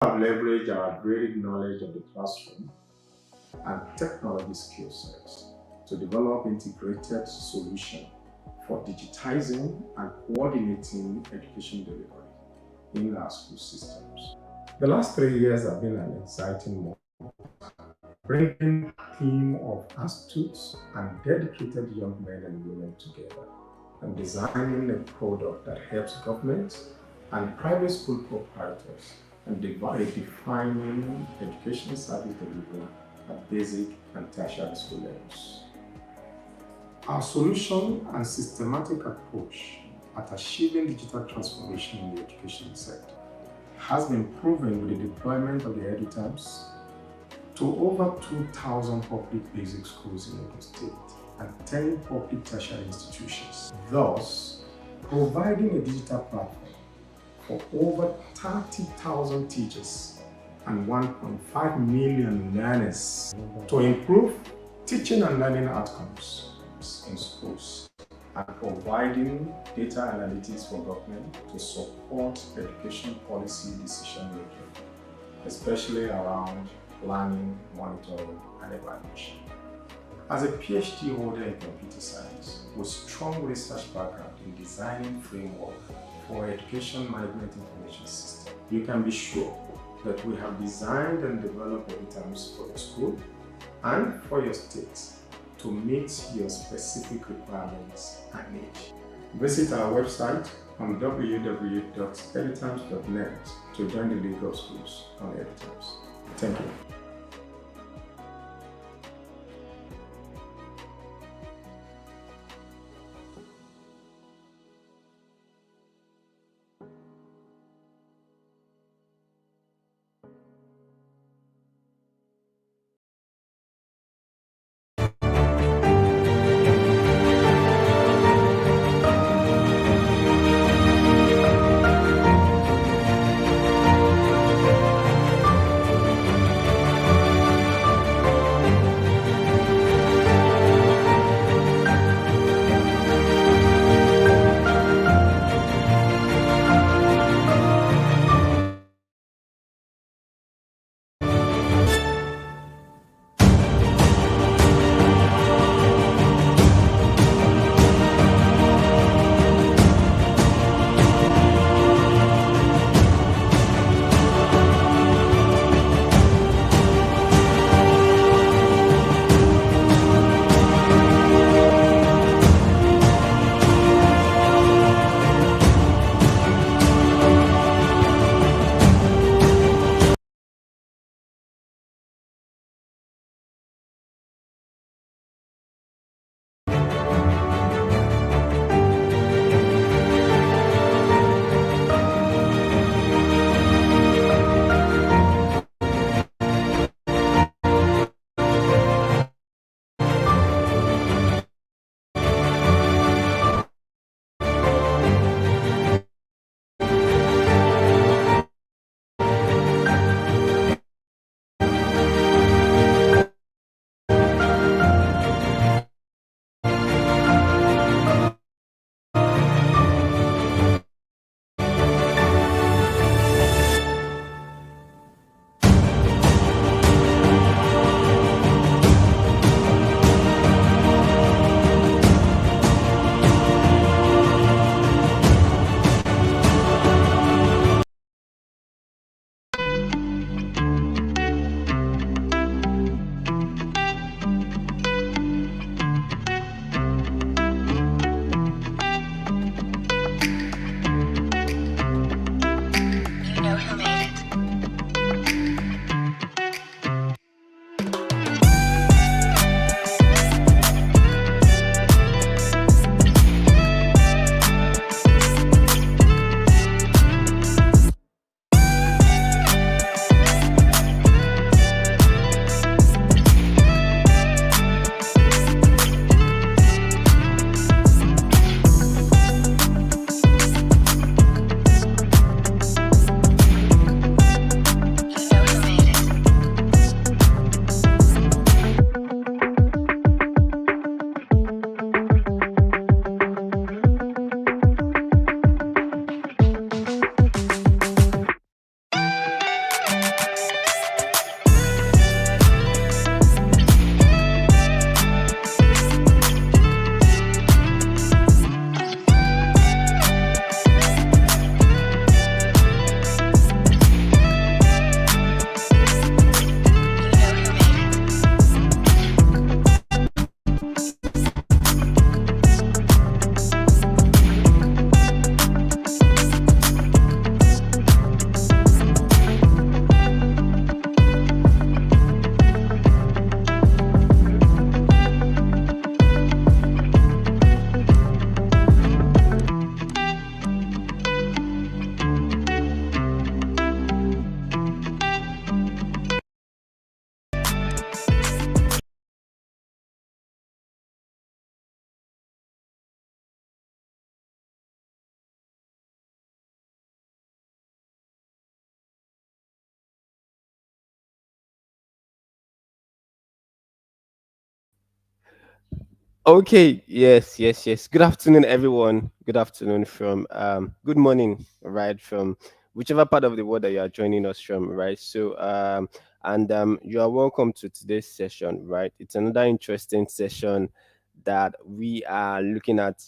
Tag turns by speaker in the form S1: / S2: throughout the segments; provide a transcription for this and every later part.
S1: have leveraged our great knowledge of the classroom and technology skill sets to develop integrated solutions for digitizing and coordinating education delivery in our school systems. The last 3 years have been an exciting moment, bringing a team of astute and dedicated young men and women together and designing a product that helps governments and private school proprietors and defining education service delivery at basic and tertiary school levels. Our solution and systematic approach at achieving digital transformation in the education sector has been proven with the deployment of the Edutams to over 2,000 public basic schools in Ogun State and 10 public tertiary institutions, thus providing a digital platform for over 30,000 teachers and 1.5 million learners to improve teaching and learning outcomes in schools and providing data analytics for government to support education policy decision making, especially around planning, monitoring, and evaluation. As a PhD holder in computer science with strong research background in designing framework for education management information system, you can be sure that we have designed and developed Edutams for your school and for your state to meet your specific requirements and needs. Visit our website on www.edutams.net to join the League of Schools on Edutams. Thank you.
S2: Okay, yes, yes, yes. Good afternoon, everyone. Good afternoon from good morning, right? From whichever part of the world that you are joining us from, right? And you are welcome to today's session, right? It's another interesting session that we are looking at,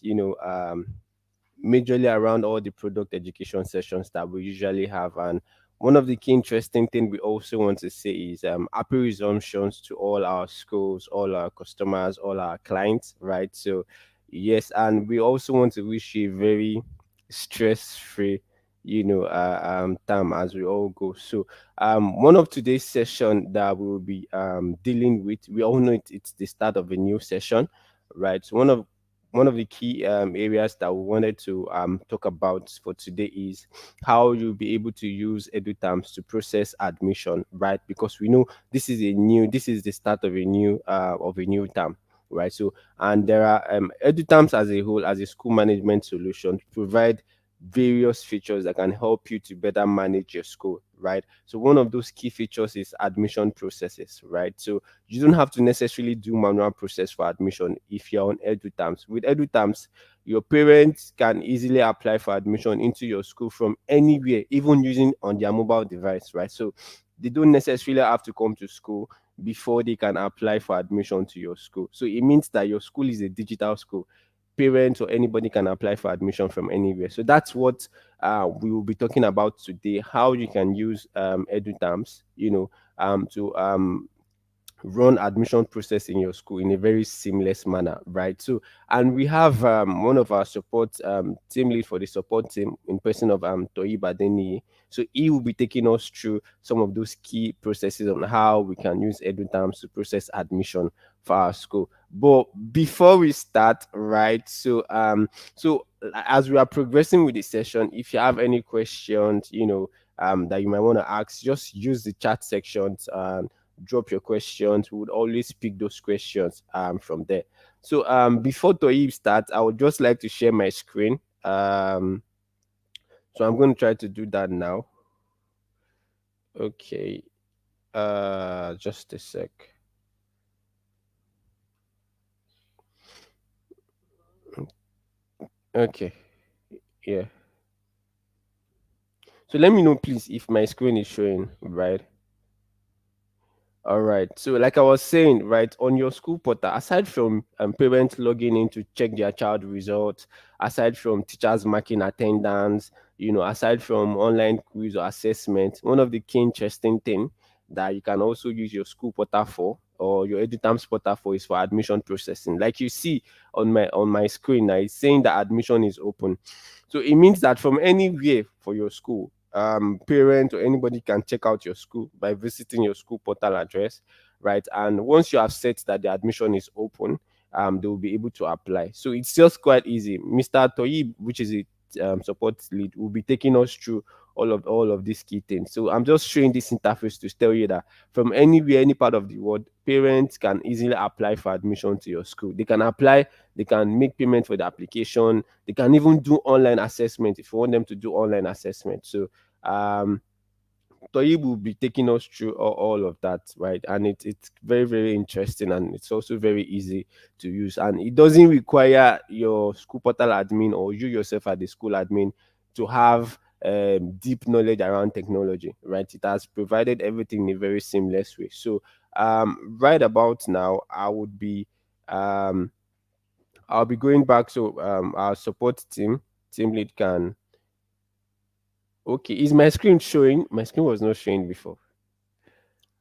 S2: majorly around all the product education sessions that we usually have. And one of the key interesting thing we also want to say is happy resumptions to all our schools, all our customers, all our clients, right? So yes, and we also want to wish you a very stress-free, time as we all go. So one of today's session that we will be dealing with, we all know it's the start of a new session, right? So one of the key areas that we wanted to talk about for today is how you'll be able to use Edutams to process admission, right? Because we know this is the start of a new term, right? So, and there are Edutams as a whole, as a school management solution, provide various features that can help you to better manage your school, right? So one of those key features is admission processes, right? So you don't have to necessarily do manual process for admission if you're on Edutams. With Edutams, your parents can easily apply for admission into your school from anywhere, even using on their mobile device, right? So they don't necessarily have to come to school before they can apply for admission to your school. So it means that your school is a digital school. Parents or anybody can apply for admission from anywhere. So that's what we will be talking about today. How you can use Edutams, to run admission process in your school in a very seamless manner, right? So, and we have one of our support team lead for the support team in person of Toyiba Deni. So he will be taking us through some of those key processes on how we can use EduTerms to process admission for our school. But before we start, right? As we are progressing with the session, if you have any questions, that you might want to ask, just use the chat sections. Drop your questions. We would always pick those questions from there. So before Toyib starts, I would just like to share my screen. So I'm going to try to do that now. Okay. Just a sec. Okay. Yeah. So let me know please if my screen is showing, right? All right. So, like I was saying, right, on your school portal, aside from parents logging in to check their child results, aside from teachers marking attendance, aside from online quiz or assessment, one of the key interesting thing that you can also use your school portal for or your Edutams portal for is for admission processing. Like you see on my screen now, it's saying that admission is open. So it means that from anywhere for your school, parent or anybody can check out your school by visiting your school portal address, right? And once you have set that the admission is open, they will be able to apply. So it's just quite easy. Mr. Toyib, which is a support lead, will be taking us through all of these key things. So I'm just showing this interface to tell you that from anywhere, any part of the world, parents can easily apply for admission to your school. They can apply, they can make payment for the application, they can even do online assessment if you want them to do online assessment. So um Toyib will be taking us through all of that, right? And it's very, very interesting and it's also very easy to use. And it doesn't require your school portal admin or you yourself at the school admin to have deep knowledge around technology, right? It has provided everything in a very seamless way. So right about now, um I'll be going back. So our support team lead can. Okay, is my screen showing? My screen was not showing before.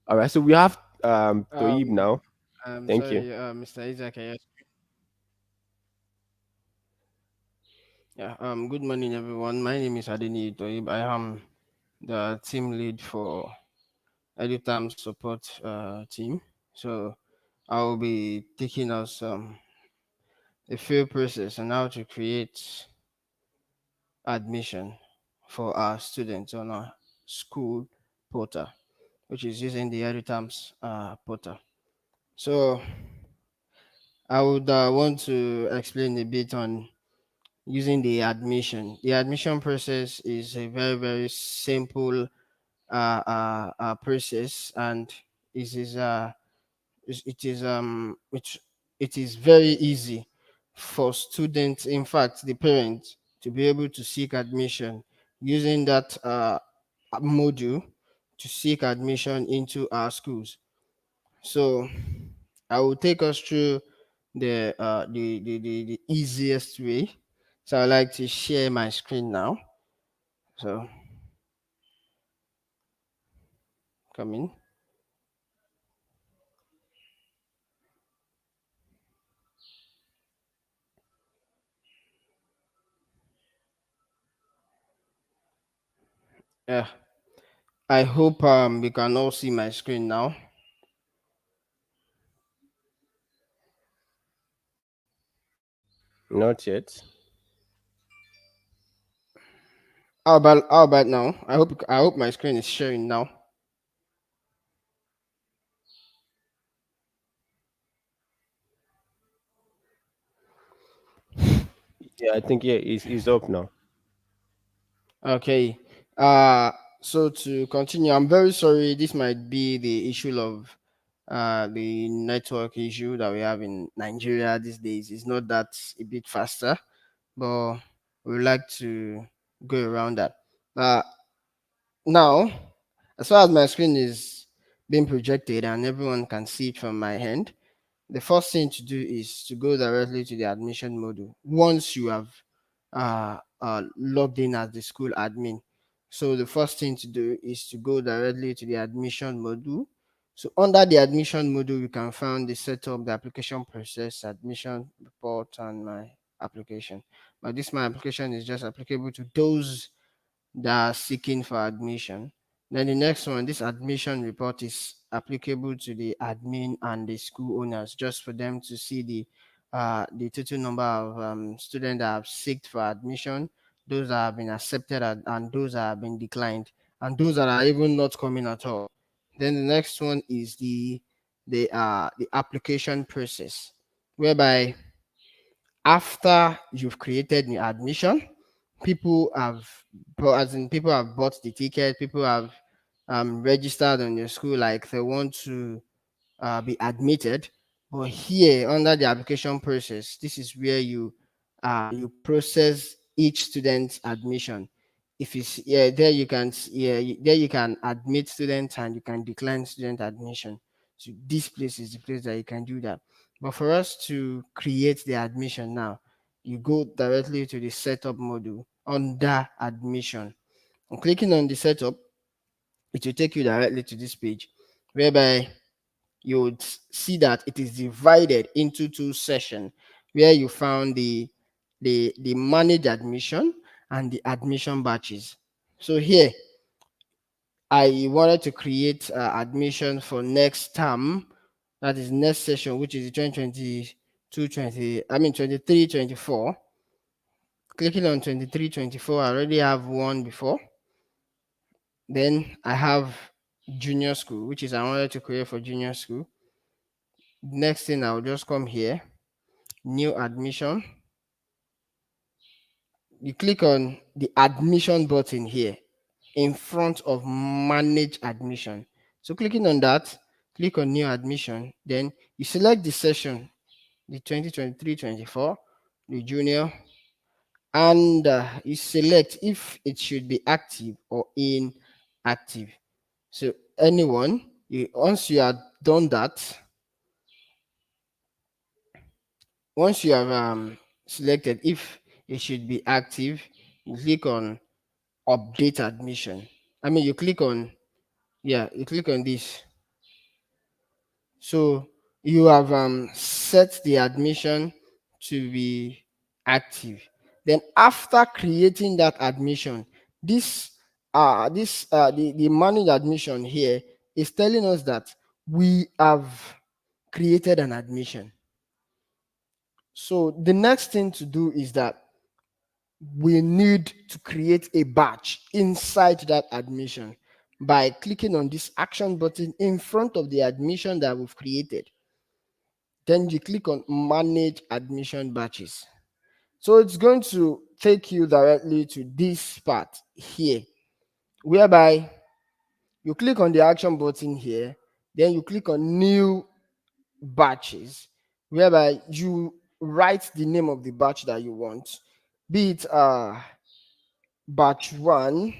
S2: All right, so we have Toyib
S3: Um,
S2: now.
S3: I'm
S2: Thank you.
S3: sorry, Mr. Isaac. Yes. Yeah. Good morning, everyone. My name is Adeni Toib. I am the team lead for Edutams support team. So I will be taking us a few process on how to create admission for our students on our school portal, which is using the Edutams portal. So I would want to explain a bit on using the admission. The admission process is a very, very simple process, and it is it is very easy for students, in fact, the parents, to be able to seek admission using that module to seek admission into our schools. So I will take us through the easiest way. So I'd like to share my screen now. So come in. Yeah. I hope we can all see my screen now.
S2: Not yet.
S3: How about now? I hope my screen is sharing now.
S2: Yeah, I think yeah, it's up now.
S3: Okay. Uh so to continue, I'm very sorry. This might be the issue of the network issue that we have in Nigeria these days. It's not that a bit faster, but we would like to go around that. Uh Now, as far as my screen is being projected and everyone can see it from my hand, the first thing to do is to go directly to the admission module once you have logged in as the school admin. So the first thing to do is to go directly to the admission module. So under the admission module, you can find the setup, the application process, admission report, and my application. But this my application is just applicable to those that are seeking for admission. Then the next one, this admission report is applicable to the admin and the school owners, just for them to see the total number of students that have sought for admission, those that have been accepted and those that have been declined, and those that are even not coming at all. Then the next one is the application process, whereby after you've created the admission, people have as in people have bought the ticket, people have registered on your school like they want to be admitted. But here under the application process, this is where you process each student's admission. If it's there you can there you can admit students and you can decline student admission. So this place is the place that you can do that. But for us to create the admission now, you go directly to the setup module under admission. And clicking on the setup, it will take you directly to this page whereby you would see that it is divided into two sessions where you found the managed admission and the admission batches. So here I wanted to create admission for next term, that is next session, which is the 2022 20 I mean 23 24. Clicking on 23 24, I already have one before. Then I have junior school, which is I wanted to create for junior school. Next thing, I'll just come here, new admission. You click on the admission button here in front of manage admission. So clicking on that, click on new admission. Then you select the session, the 2023-24, the junior, and you select if it should be active or inactive. So anyone, once you have done that, once you have selected if it should be active, you click on update admission. You click on you click on this. So you have set the admission to be active. Then after creating that admission, the managed admission here is telling us that we have created an admission. So the next thing to do is that we need to create a batch inside that admission by clicking on this action button in front of the admission that we've created. Then you click on manage admission batches. So it's going to take you directly to this part here, whereby you click on the action button here, then you click on new batches. whereby you write the name of the batch that you want, be it batch one.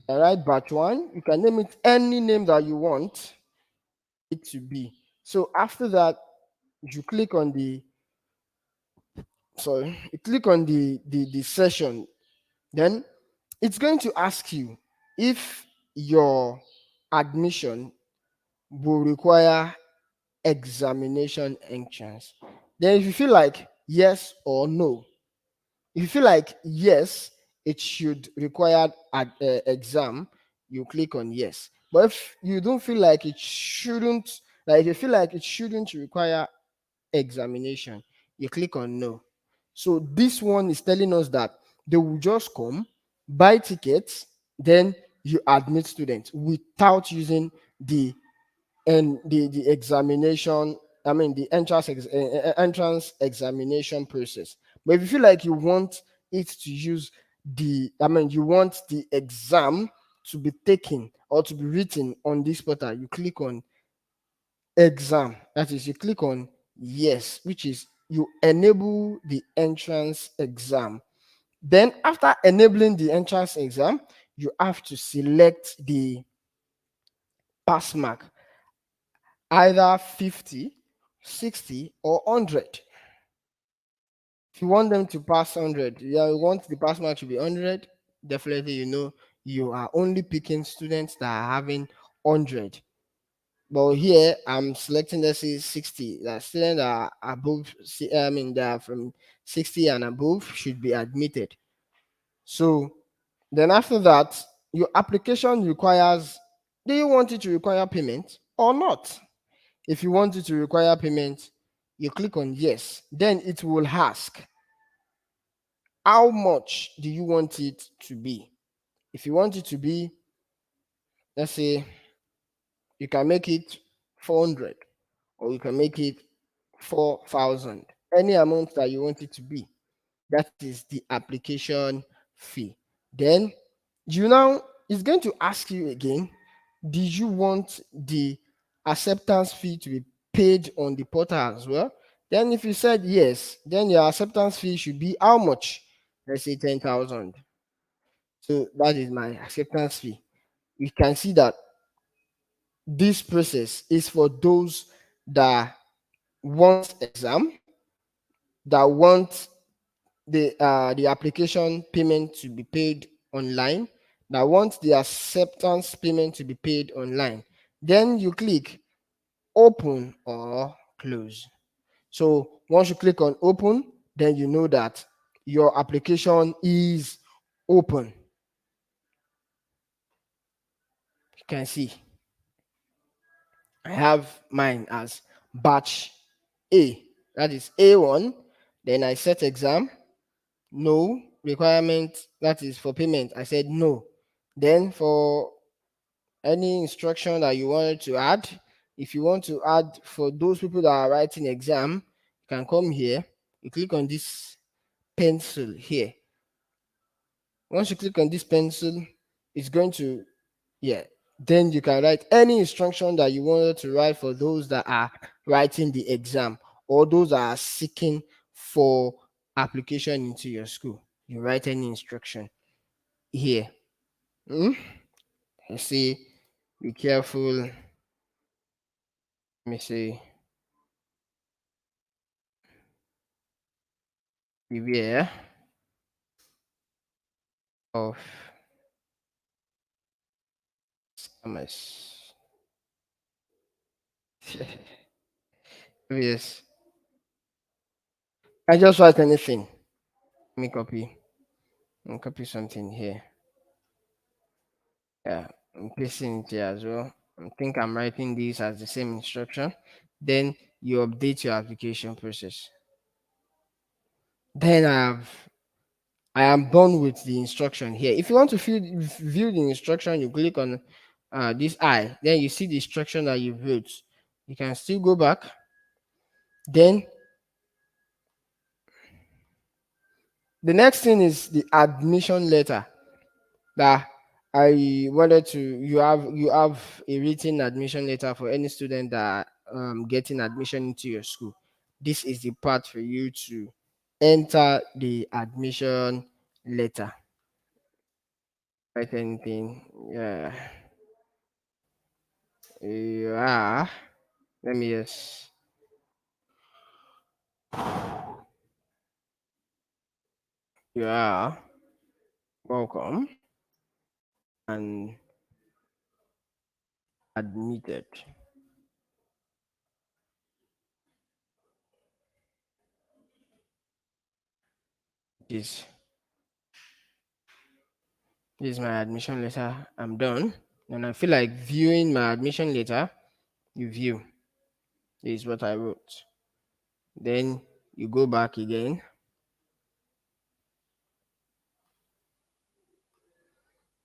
S3: All right, batch one. You can name it any name that you want it to be. So after that, you click on the you click on the session. Then it's going to ask you if your admission will require examination entrance. Then if you feel like yes or no, if you feel like yes, it should require exam, you click on yes. But if you don't feel like it shouldn't, like if you feel like it shouldn't require examination, you click on no. So this one is telling us that they will just come, buy tickets, then you admit students without using the examination, I mean the entrance examination process. But if you feel like you want it to use you want the exam to be taken or to be written on this portal, you click on exam. That is, you click on yes, which is you enable the entrance exam. Then after enabling the entrance exam, you have to select the pass mark, either 50, 60, or 100. If you want them to pass 100, you want the pass mark to be 100, definitely you are only picking students that are having 100. But here I'm selecting, let's say, 60. That students that are above, that are from 60 and above should be admitted. So then after that, your application requires, do you want it to require payment or not? If you want it to require payment, you click on yes. Then it will ask, how much do you want it to be? If you want it to be, let's say, you can make it 400 or you can make it 4,000, any amount that you want it to be. That is the application fee. Then it's going to ask you again, did you want the acceptance fee to be paid on the portal as well? Then if you said yes, then your acceptance fee should be how much? Let's say 10,000. So that is my acceptance fee. You can see that this process is for those that want exam, that want the application payment to be paid online, that want the acceptance payment to be paid online. Then you click open or close. So once you click on open, then you know that your application is open. You can see I have mine as batch A. That is A1. Then I set exam. No. Requirement, that is for payment, I said no. Then for any instruction that you wanted to add, if you want to add for those people that are writing exam, you can come here. You click on this pencil here. Once you click on this pencil, it's going to, then you can write any instruction that you wanted to write for those that are writing the exam or those that are seeking for application into your school. You write any instruction here. You see, be careful. Let me see. Beware of scammers. Yes. I just write anything. Let me copy. Let me copy something here. Yeah, I'm pasting it here as well. I think I'm writing this as the same instruction. Then you update your application process. Then I am done with the instruction here. If you want to view the instruction, you click on this eye. Then you see the instruction that you wrote. You can still go back. Then the next thing is the admission letter that I wanted to. You have a written admission letter for any student that getting admission into your school. This is the part for you to enter the admission letter. Write anything? Yeah. Yeah. Let me just. Yeah. Welcome and admitted. This this is my admission letter. I'm done. And I feel like viewing my admission letter. You view. This is what I wrote. Then you go back again.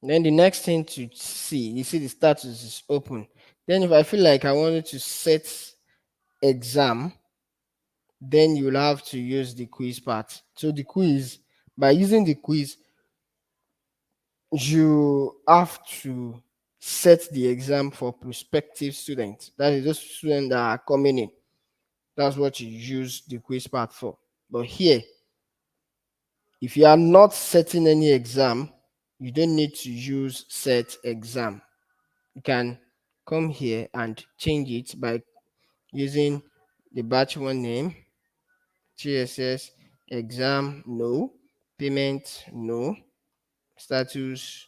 S3: Then the next thing to see, you see the status is open. Then if I feel like I wanted to set exam, then you'll have to use the quiz part. So the quiz, by using the quiz, you have to set the exam for prospective students. That is those students that are coming in. That's what you use the quiz part for. But here, if you are not setting any exam, you don't need to use set exam. You can come here and change it by using the batch one name, GSS, exam, no, payment, no, status,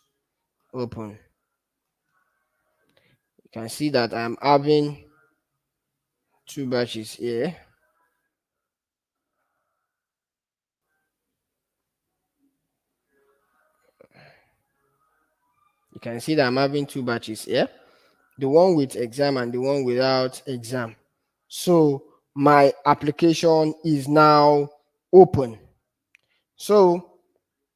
S3: open. You can see that I'm having two batches here. You can see that I'm having two batches here, the one with exam and the one without exam. So my application is now open. So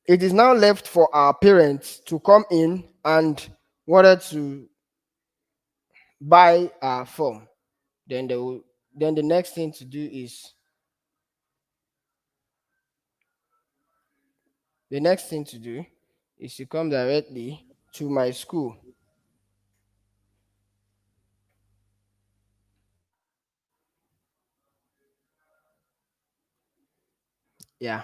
S3: it is now left for our parents to come in and wanted to buy our form. Then they will, then the next thing to do is to come directly to my school. Yeah.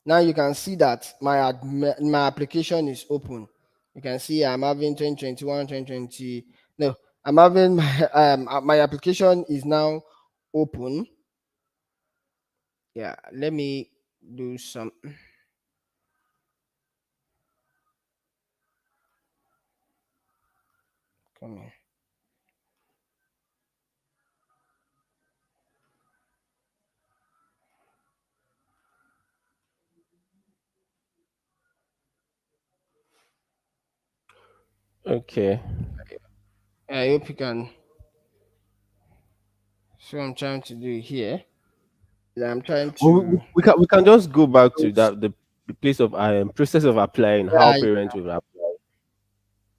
S3: Now you can see that my application is open. You can see I'm having 2021, 2020. No, I'm having my application is now open. Yeah, let me do some. Come here.
S2: Okay.
S3: I hope you can see what I'm trying to do here. I'm trying
S2: Well,
S3: to.
S2: we can just go back to that the place of process of applying, how
S3: Yeah,
S2: parents will apply.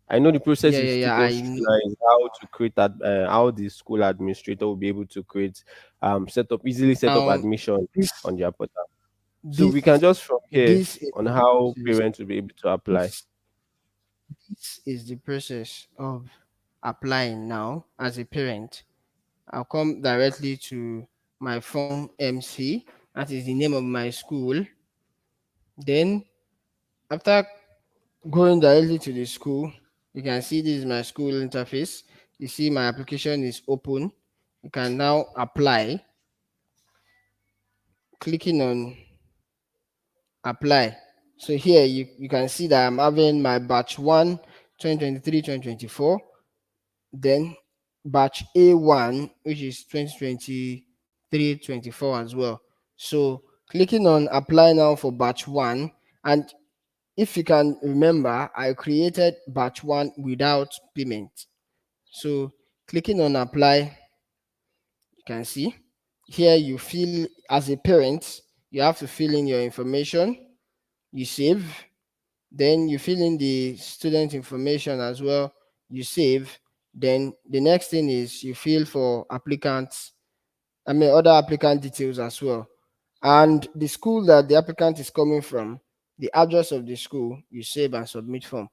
S2: I know the process is
S3: yeah.
S2: still
S3: I know
S2: streamlined. How to create that? How the school administrator will be able to create, easily set up
S3: now
S2: admission
S3: this
S2: on their portal. So we can
S3: this
S2: just from here
S3: this
S2: on how
S3: is
S2: parents will be able to apply.
S3: this, this is the process of applying now as a parent. I'll come directly to my phone MC. That is the name of my school. Then after going directly to the school, you can see this is my school interface. You see my application is open. You can now apply. Clicking on apply. So here you can see that I'm having my batch 1 2023 2024, then batch A1 which is 2023 24 as well. So clicking on apply now for batch 1, and if you can remember, I created batch 1 without payment. So clicking on apply, you can see here you fill as a parent, you have to fill in your information, you save, then you fill in the student information as well, you save. Then the next thing is you fill for applicants, other applicant details as well, and the school that the applicant is coming from, the address of the school, you save and submit form.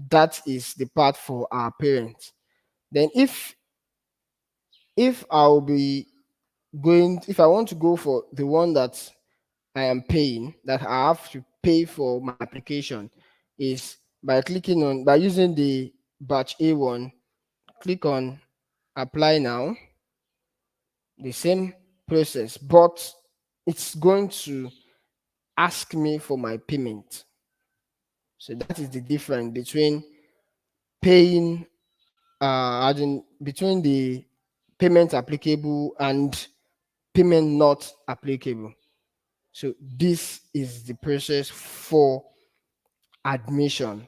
S3: That is the part for our parents. Then if If I'll be if I want to go for the one that I am paying, that I have to pay for my application, is by using the batch A1, click on apply now, the same process, but it's going to ask me for my payment. So that is the difference between paying, between the payment applicable and payment not applicable. So this is the process for admission.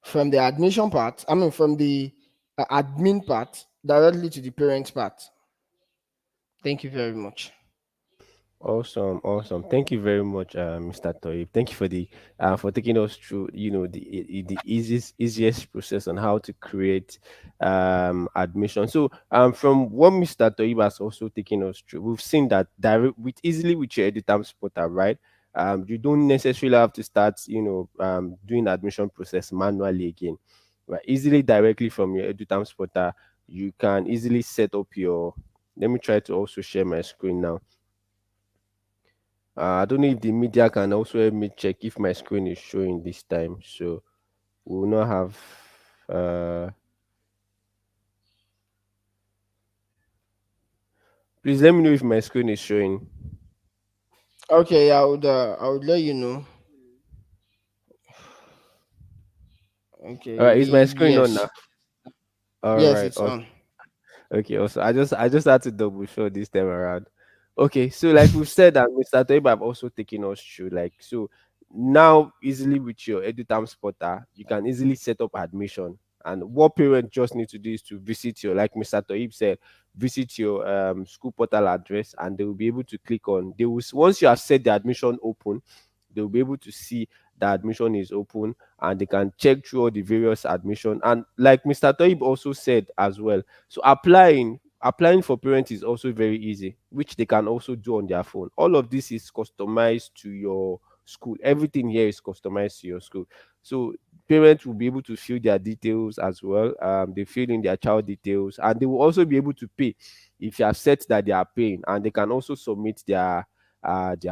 S3: From the admission part, I mean from the admin part directly to the parent part. Thank you very much.
S2: Awesome, awesome. Thank you very much, Mr. Toyib. Thank you for the for taking us through, the easiest process on how to create admission. So from what Mr. Toyib has also taken us through, we've seen that direct with easily with your Edutams portal, right? You don't necessarily have to start, doing admission process manually again. Right? Easily directly from your Edutams portal, you can easily set up your. Let me try to also share my screen now. I don't know if the media can also help me check if my screen is showing this time. So we will not have. Uh, Please let me know if my screen is showing.
S3: Okay, I would let you know.
S2: All
S3: Okay,
S2: right, is my screen on now?
S3: yes.
S2: All
S3: Yes,
S2: right.
S3: it's on.
S2: Okay, also I just had to double show this time around. Okay, so like we've said that Mr. Toib have also taken us through so now easily with your Edutams portal, you can easily set up admission. And what parents just need to do is to visit your, like Mr. Toib said, visit your school portal address, and they will be able to click on. They will once you have set the admission open, they will be able to see the admission is open, and they can check through all the various admission. And like Mr. Toib also said as well, so applying for parents is also very easy, which they can also do on their phone. All of this is customized to your school. Everything here is customized to your school. So parents will be able to fill their details as well. They fill in their child details, and they will also be able to pay if you have set that they are paying, and they can also submit their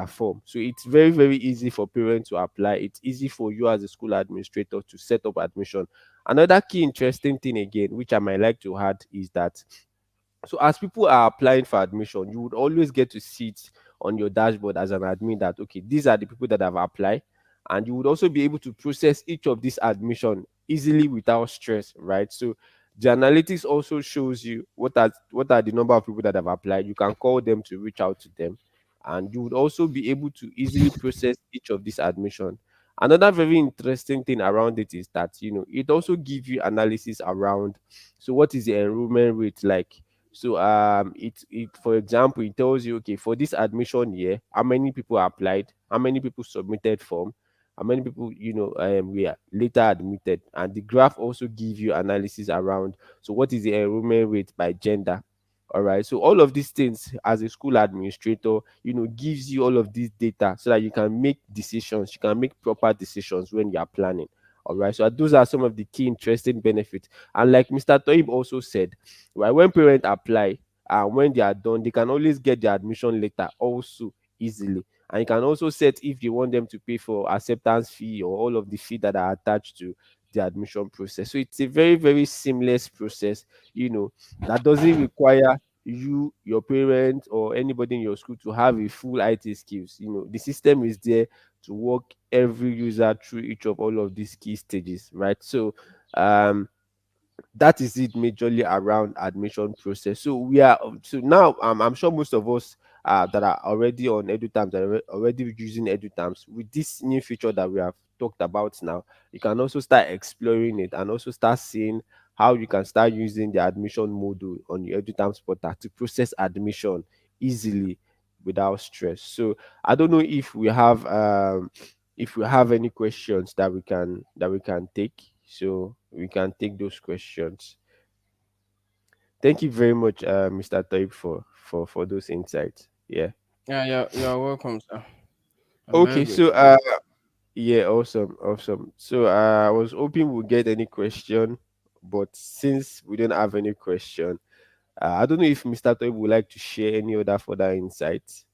S2: form. So it's very, very easy for parents to apply. It's easy for you as a school administrator to set up admission. Another key interesting thing again, which I might like to add, is that so as people are applying for admission, you would always get to see it on your dashboard as an admin that okay, these are the people that have applied, and you would also be able to process each of these admission easily without stress, right? So the analytics also shows you what are the number of people that have applied. You can call them to reach out to them, and you would also be able to easily process each of these admission. Another very interesting thing around it is that it also gives you analysis around, so what is the enrollment rate like. So it for example, it tells you okay, for this admission year, how many people applied, how many people submitted form, how many people were later admitted, and the graph also gives you analysis around, so what is the enrollment rate by gender. All right, so all of these things as a school administrator, gives you all of this data so that you can make decisions, you can make proper decisions when you are planning. All right, so those are some of the key interesting benefits. And like Mr. Toib also said, right, when parents apply and when they are done, they can always get the admission letter also easily. And you can also set if you want them to pay for acceptance fee or all of the fee that are attached to the admission process. So it's a very, very seamless process, that doesn't require you, your parents, or anybody in your school to have a full IT skills. The system is there to walk every user through each of all of these key stages, right? So um that is it majorly around admission process. So we are so now I'm sure most of us that are already on Edutams are already using Edutams. With this new feature that we have talked about now, you can also start exploring it and also start seeing how you can start using the admission module on your Edutams portal to process admission easily without stress. So I don't know if we have any questions that we can take, so we can take those questions. Thank you very much, Mr. Taib, for those insights. Yeah.
S3: Yeah, you're welcome, sir. I'm very
S2: Okay. So
S3: grateful.
S2: yeah, awesome, awesome. So I was hoping we'll get any question, but since we don't have any question, I don't know if Mr. Toib would like to share any other further insights.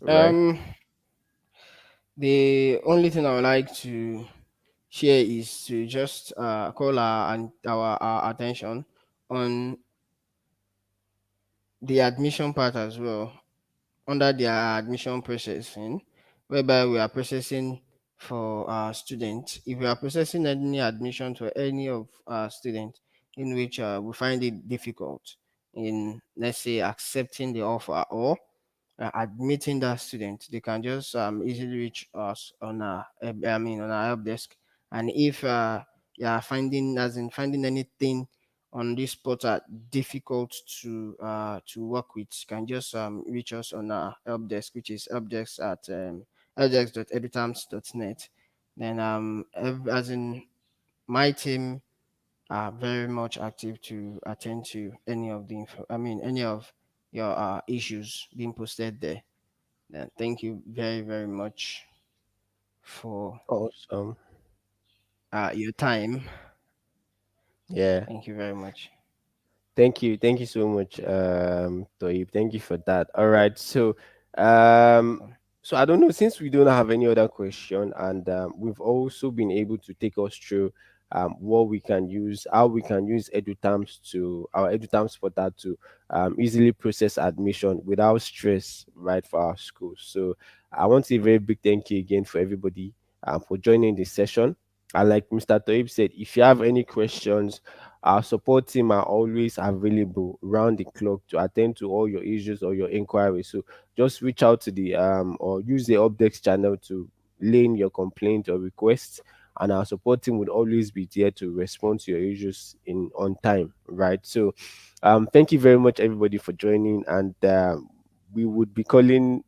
S2: Right.
S3: Um, the only thing I would like to share is to just call our attention on the admission part as well, under their admission processing, whereby we are processing for our students. If we are processing any admission to any of our students in which we find it difficult in, let's say, accepting the offer or admitting that student, they can just easily reach us on our, on our help desk. And if you are finding, as in finding anything on this portal difficult to work with, you can just reach us on our help desk, which is helpdesk at helpdesk.edutams.net. Then as in my team are very much active to attend to any of the any of your issues being posted there. Then thank you very, very much for
S2: Awesome.
S3: your time.
S2: Yeah.
S3: Thank you very much.
S2: Thank you so much, Toib. Thank you for that. All right, um,
S3: Welcome.
S2: so I don't know, since we don't have any other question, and we've also been able to take us through what we can use, how we can use Edutams to our Edutams portal to easily process admission without stress, right, for our schools. So I want to say a very big thank you again for everybody for joining this session. And like Mr. Toib said, if you have any questions, our support team are always available round the clock to attend to all your issues or your inquiries. So just reach out to the or use the updates channel to lay in your complaint or requests, and our support team would always be there to respond to your issues in on time. Right. So thank you very much everybody for joining, and we would be calling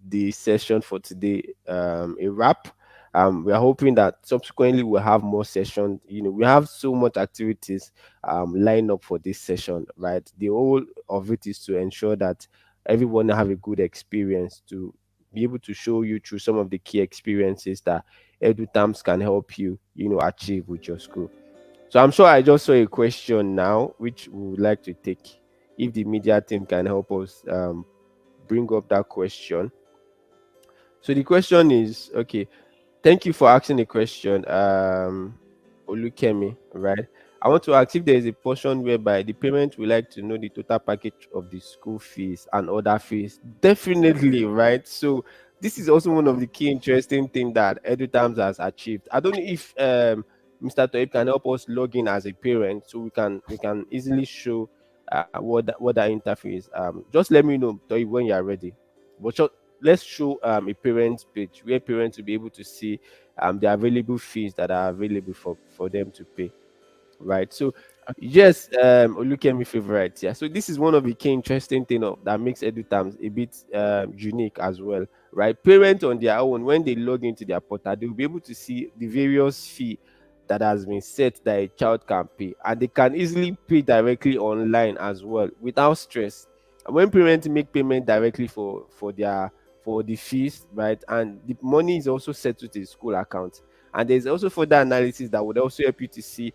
S2: the session for today a wrap. We are hoping that subsequently we'll have more sessions. You know, we have so much activities lined up for this session, right? The whole of it is to ensure that everyone have a good experience, to be able to show you through some of the key experiences that EduTams can help you, achieve with your school. So I'm sure I just saw a question now, which we would like to take. If the media team can help us bring up that question. So the question is, okay, thank you for asking the question, Olukemi, right? I want to ask if there is a portion whereby the parent would like to know the total package of the school fees and other fees. Definitely, right? So this is also one of the key interesting things that EduTimes has achieved. I don't know if Mr. Toib can help us log in as a parent, so we can easily show what that interface. Just let me know, Toib, when you are ready. But let's show a parents page where parents will be able to see the available fees that are available for them to pay, right? So yes, look at me favorite. Yeah, so this is one of the key interesting thing that makes edutams a bit unique as well, right? Parents on their own, when they log into their portal, they'll be able to see the various fee that has been set that a child can pay, and they can easily pay directly online as well without stress. And when parents make payment directly for the fees, right, and the money is also settled to the school account, and there's also further analysis that would also help you to see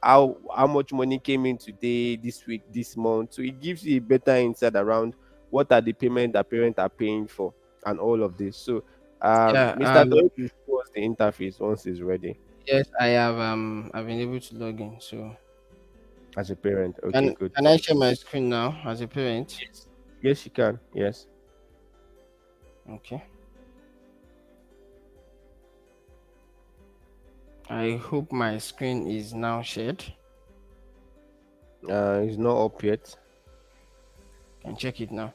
S2: how much money came in today, this week, this month. So it gives you a better insight around what are the payment that parents are paying for and all of this. So
S3: Yeah.
S2: Mr. Toyo will show us the interface once it's ready.
S3: Yes, I have. I've been able to log in. So
S2: As a parent, okay,
S3: can
S2: good.
S3: can I share my screen now as a parent?
S2: Yes, yes, you can. Yes.
S3: Okay. I hope my screen is now shared.
S2: It's not up yet.
S3: Can check it now.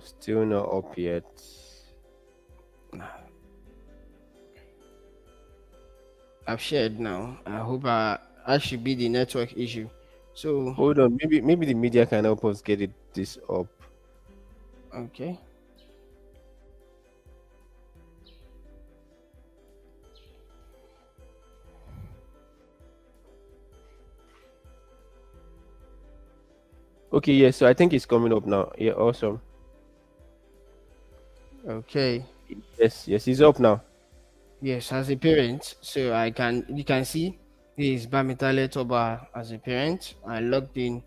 S2: Still not up yet.
S3: I've shared now. I hope that should be the network issue. So
S2: Hold on, maybe the media can help us get this up.
S3: okay.
S2: Okay, yes. So I think it's coming up now. Yeah, awesome.
S3: Okay.
S2: Yes, yes, it's up now.
S3: Yes, as a parent, so you can see This is Bamitale Toba as a parent. I logged in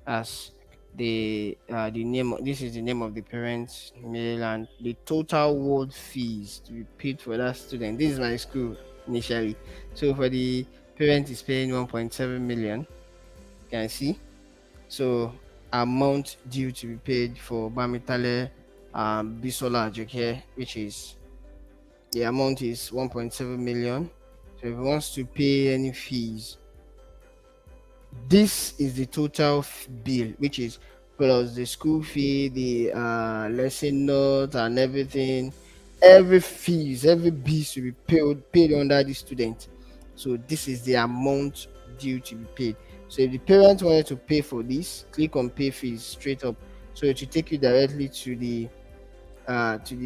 S3: as the name. This is the name of the parent's mail and the total world fees to be paid for that student. This is my school initially. So for the parent is paying 1.7 million. Can I see? So amount due to be paid for Bamitale Bisola Ajoke, which is the amount is 1.7 million. So if he wants to pay any fees, this is the total bill, which is plus the school fee, the lesson notes, and everything. Every fees, every bill to be paid under the student. So this is the amount due to be paid. So if the parent wanted to pay for this, click on pay fees straight up. So it will take you directly to the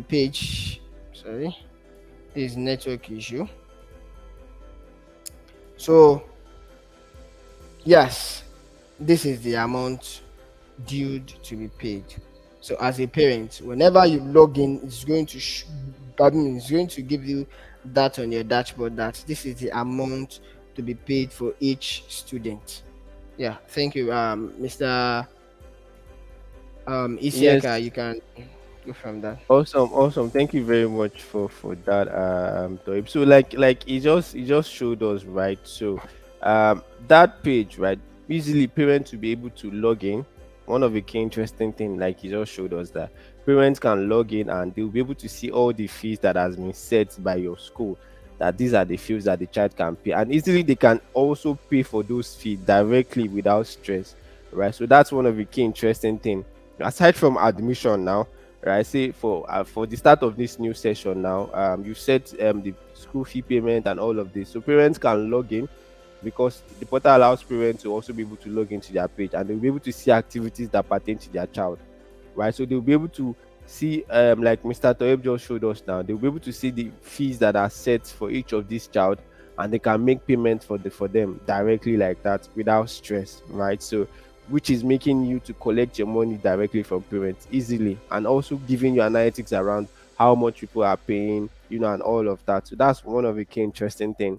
S3: page. Sorry, this is network issue. So yes, this is the amount due to be paid. So as a parent, whenever you log in, it's going to it's going to give you that on your dashboard that this is the amount to be paid for each student. Yeah, thank you, Mr. Isiaka.
S2: Yes.
S3: You can go from that.
S2: Awesome. Thank you very much for that, Toib. So like he just showed us, right? So that page, right? Easily parents will be able to log in. One of the key interesting thing, like he just showed us, that parents can log in and they'll be able to see all the fees that has been set by your school. That these are the fees that the child can pay, and easily they can also pay for those fees directly without stress, right? So that's one of the key interesting thing. Aside from admission now, right? Say for the start of this new session now, you set the school fee payment and all of this, so parents can log in because the portal allows parents to also be able to log into their page and they'll be able to see activities that pertain to their child, right? So they'll be able to see, like Mr. Toeb just showed us now, they'll be able to see the fees that are set for each of these child, and they can make payment for them directly like that without stress, right? So which is making you to collect your money directly from parents easily, and also giving you analytics around how much people are paying, and all of that. So that's one of the key interesting thing,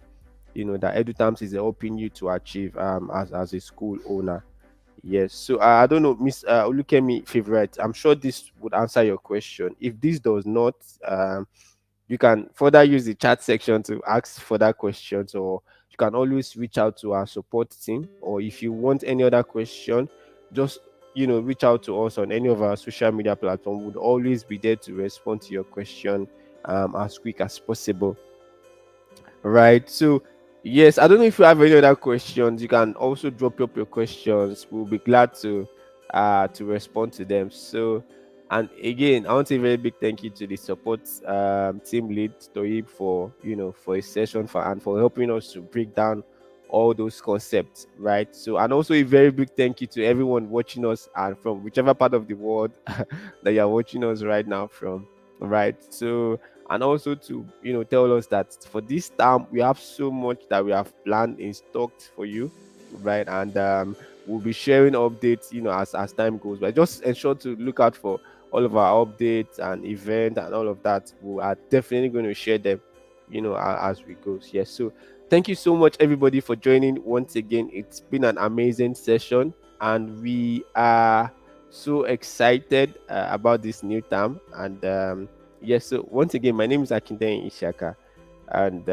S2: that Edutams is helping you to achieve as a school owner. Yes. So I don't know, Miss Olukemi favorite. I'm sure this would answer your question. If this does not, you can further use the chat section to ask further questions, or you can always reach out to our support team. Or if you want any other question, just reach out to us on any of our social media platform. Would always be there to respond to your question as quick as possible. Right. So, yes, I don't know if you have any other questions. You can also drop up your questions. We'll be glad to respond to them. So, and again, I want to say a very big thank you to the support team lead Toib for for his session and for helping us to break down all those concepts, right? So, and also a very big thank you to everyone watching us and from whichever part of the world that you're watching us right now from, right? So, and also to tell us that for this time we have so much that we have planned in stock for you, right? And we'll be sharing updates as time goes by. Just ensure to look out for all of our updates and event and all of that. We are definitely going to share them as we go. Yes. So thank you so much everybody for joining once again. It's been an amazing session and we are so excited about this new term. And yes, so once again, my name is Akindele Ishaka, and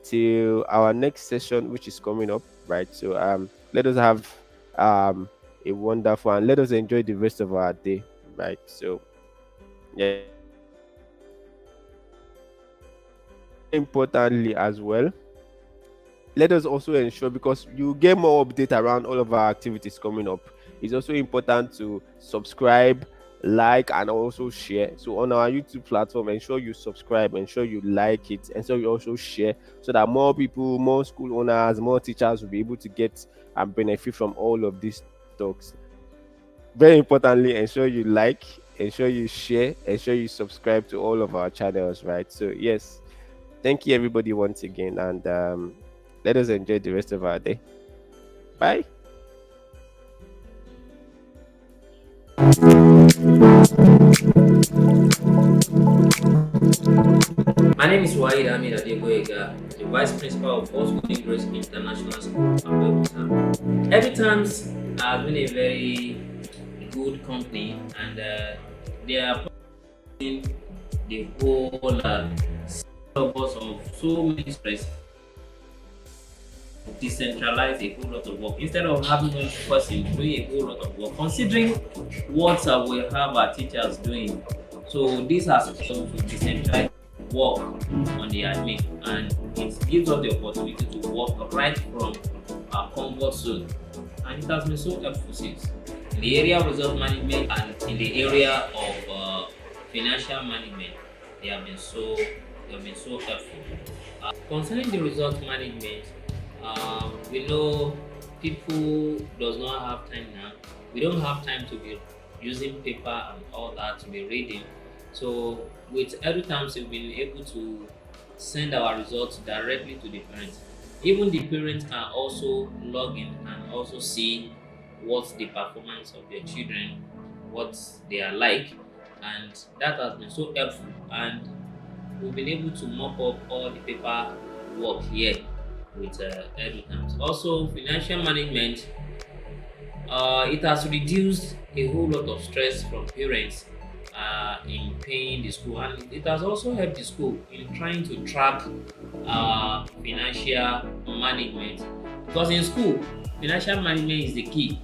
S2: till our next session, which is coming up, right? So let us have a wonderful, and let us enjoy the rest of our day, right? So yes, importantly as well, let us also ensure, because you get more update around all of our activities coming up, it's also important to subscribe, like, and also share. So on our YouTube platform, ensure you subscribe, ensure you like it, ensure you also share, so that more people, more school owners, more teachers will be able to get and benefit from all of these talks. Very importantly, ensure you like, ensure you share, ensure you subscribe to all of our channels, right? So yes, thank you everybody once again, and let us enjoy the rest of our day. Bye.
S4: My name is Wahid Hamid Adeboyega, the Vice Principal of Oswald Grace International School, Abeokuta. Edutams has been a very good company, and they are putting the whole syllabus of so many stress, decentralize a whole lot of work instead of having one person doing a whole lot of work. Considering what we have our teachers doing, so this has come to decentralize work on the admin, and it gives us the opportunity to work right from our comfort zone, and it has been so helpful since in the area of result management and in the area of financial management. They have been so helpful. Concerning the result management, we know people does not have time now. We don't have time to be using paper and all that, to be reading. So with Edutams, we've been able to send our results directly to the parents. Even the parents can also log in and also see what the performance of their children, what they are like, and that has been so helpful. And we've been able to mop up all the paper work here with Edutams. Also, financial management, it has reduced a whole lot of stress from parents in paying the school, and it has also helped the school in trying to track financial management, because in school financial management is the key,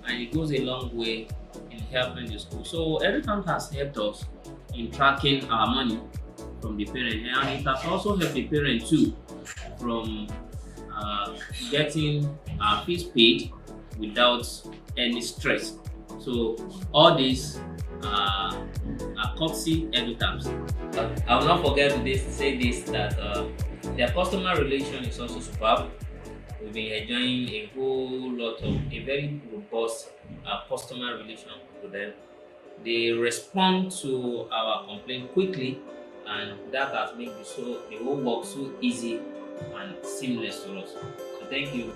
S4: and it goes a long way in helping the school. So Edutams has helped us in tracking our money from the parent, and it has also helped the parent too from getting our fees paid without any stress. So all these are courtesy Edutams. I will not forget to say this, that their customer relation is also superb. We've been enjoying a very robust customer relation with them. They respond to our complaint quickly, and that has made the whole work so easy and seamless to us. So thank you.